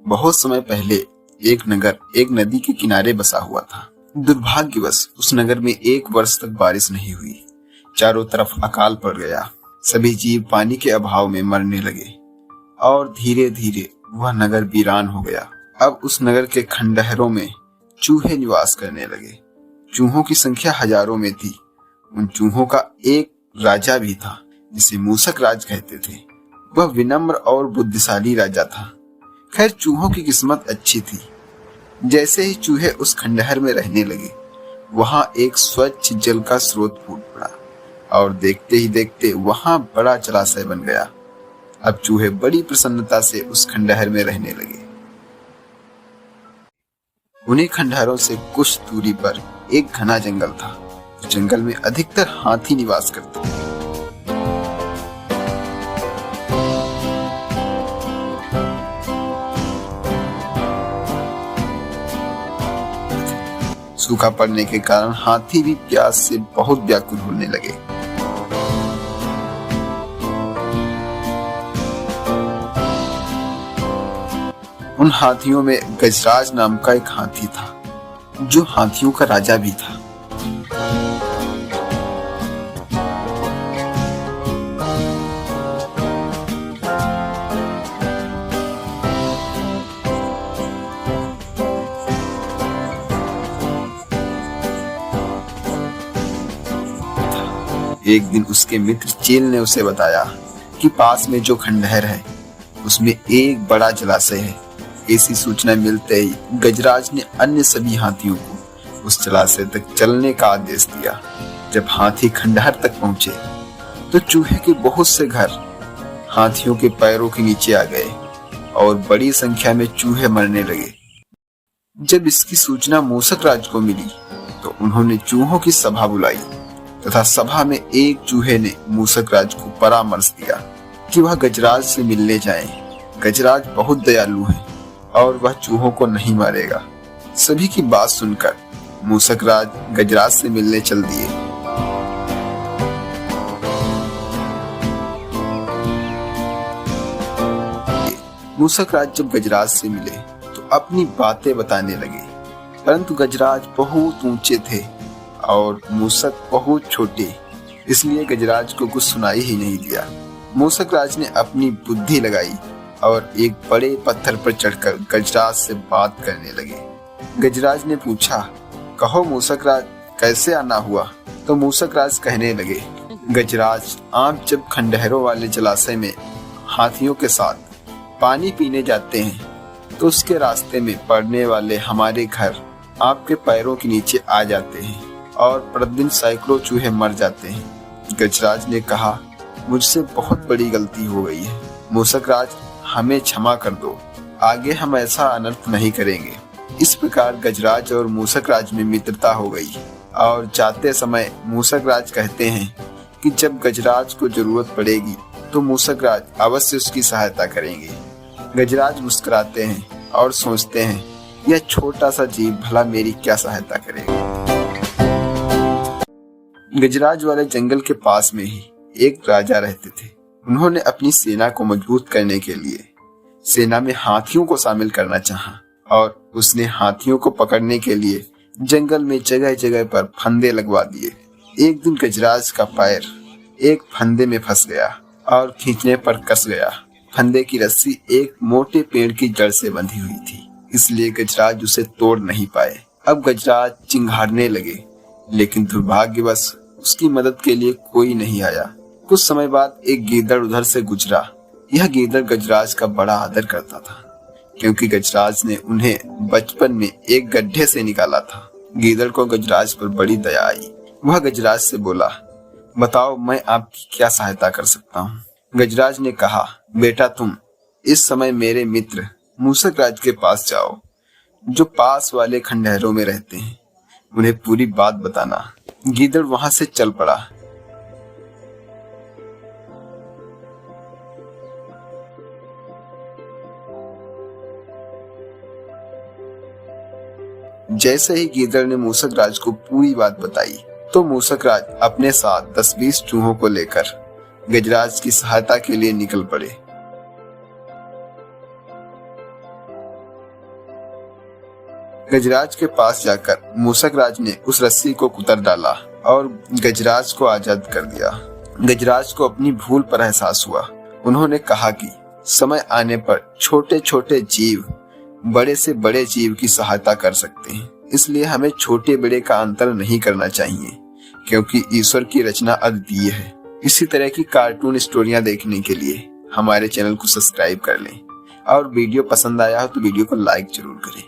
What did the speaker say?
बहुत समय पहले एक नगर एक नदी के किनारे बसा हुआ था। दुर्भाग्यवश उस नगर में 1 वर्ष तक बारिश नहीं हुई। चारों तरफ अकाल पड़ गया। सभी जीव पानी के अभाव में मरने लगे और धीरे धीरे वह नगर वीरान हो गया। अब उस नगर के खंडहरों में चूहे निवास करने लगे। चूहों की संख्या हजारों में थी। उन चूहों का एक राजा भी था जिसे मूसक राज कहते थे। वह विनम्र और बुद्धिशाली राजा था। खैर, चूहों की किस्मत अच्छी थी। जैसे ही चूहे उस खंडहर में रहने लगे, वहां एक स्वच्छ जल का स्रोत फूट पड़ा और देखते ही देखते वहां बड़ा जलाशय बन गया। अब चूहे बड़ी प्रसन्नता से उस खंडहर में रहने लगे। उन्हीं खंडहरों से कुछ दूरी पर एक घना जंगल था। जंगल में अधिकतर हाथी निवास करते थे। सूखा पड़ने के कारण हाथी भी प्यास से बहुत व्याकुल होने लगे। उन हाथियों में गजराज नाम का एक हाथी था, जो हाथियों का राजा भी था। एक दिन उसके मित्र चील ने उसे बताया कि पास में जो खंडहर है उसमें एक बड़ा जलाशय है। ऐसी सूचना मिलते ही गजराज ने अन्य सभी हाथियों को उस जलाशय तक चलने का आदेश दिया। जब हाथी खंडहर तक पहुंचे तो चूहे के बहुत से घर हाथियों के पैरों के नीचे आ गए और बड़ी संख्या में चूहे मरने लगे। जब इसकी सूचना मूसक राज को मिली तो उन्होंने चूहों की सभा बुलाई तथा सभा में एक चूहे ने मूसक राज को परामर्श दिया कि वह गजराज से मिलने जाए। गजराज बहुत दयालु है और वह चूहों को नहीं मारेगा। सभी की बात सुनकर मूसक राज गजराज से मिलने चल दिए। मूसक राज जब गजराज से मिले तो अपनी बातें बताने लगे, परंतु गजराज बहुत ऊंचे थे और मूसक बहुत छोटे, इसलिए गजराज को कुछ सुनाई ही नहीं दिया। मूसक राज ने अपनी बुद्धि लगाई और एक बड़े पत्थर पर चढ़कर गजराज से बात करने लगे। गजराज ने पूछा, कहो मूसक राज, कैसे आना हुआ? तो मूसक राज कहने लगे, गजराज, आप जब खंडहरों वाले जलाशय में हाथियों के साथ पानी पीने जाते हैं तो उसके रास्ते में पड़ने वाले हमारे घर आपके पैरों के नीचे आ जाते हैं और प्रतिदिन सैकड़ों चूहे मर जाते हैं। गजराज ने कहा, मुझसे बहुत बड़ी गलती हो गई है। मूसक राज, हमें क्षमा कर दो, आगे हम ऐसा अनर्थ नहीं करेंगे। इस प्रकार गजराज और मूसक राज में मित्रता हो गई और जाते समय मूसक राज कहते हैं कि जब गजराज को जरूरत पड़ेगी तो मूसक राज अवश्य उसकी सहायता करेंगे। गजराज मुस्कुराते हैं और सोचते हैं, यह छोटा सा जीव भला मेरी क्या सहायता करेगा। गजराज वाले जंगल के पास में ही एक राजा रहते थे। उन्होंने अपनी सेना को मजबूत करने के लिए सेना में हाथियों को शामिल करना चाहा और उसने हाथियों को पकड़ने के लिए जंगल में जगह जगह पर फंदे लगवा दिए। एक दिन गजराज का पैर एक फंदे में फंस गया और खींचने पर कस गया। फंदे की रस्सी एक मोटे पेड़ की जड़ से बंधी हुई थी, इसलिए गजराज उसे तोड़ नहीं पाए। अब गजराज चिंघाड़ने लगे, लेकिन दुर्भाग्यवश उसकी मदद के लिए कोई नहीं आया। कुछ समय बाद एक गीदड़ उधर से गुजरा। यह गीदड़ गजराज का बड़ा आदर करता था, क्योंकि गजराज ने उन्हें बचपन में एक गड्ढे से निकाला था। गीदड़ को गजराज पर बड़ी दया आई। वह गजराज से बोला, बताओ मैं आपकी क्या सहायता कर सकता हूँ। गजराज ने कहा, बेटा तुम इस समय मेरे मित्र मूसक राज के पास जाओ, जो पास वाले खंडहरों में रहते हैं। उन्हें पूरी बात बताना। गीदड़ वहां से चल पड़ा। जैसे ही गीदड़ ने मूसक राज को पूरी बात बताई तो मूसक राज अपने साथ 10-20 चूहों को लेकर गजराज की सहायता के लिए निकल पड़े। गजराज के पास जाकर मूसक राज ने उस रस्सी को कुतर डाला और गजराज को आजाद कर दिया। गजराज को अपनी भूल पर एहसास हुआ। उन्होंने कहा कि समय आने पर छोटे छोटे जीव बड़े से बड़े जीव की सहायता कर सकते हैं, इसलिए हमें छोटे बड़े का अंतर नहीं करना चाहिए, क्योंकि ईश्वर की रचना अद्वितीय है। इसी तरह की कार्टून स्टोरियां देखने के लिए हमारे चैनल को सब्सक्राइब कर लें और वीडियो पसंद आया हो तो वीडियो को लाइक जरूर करें।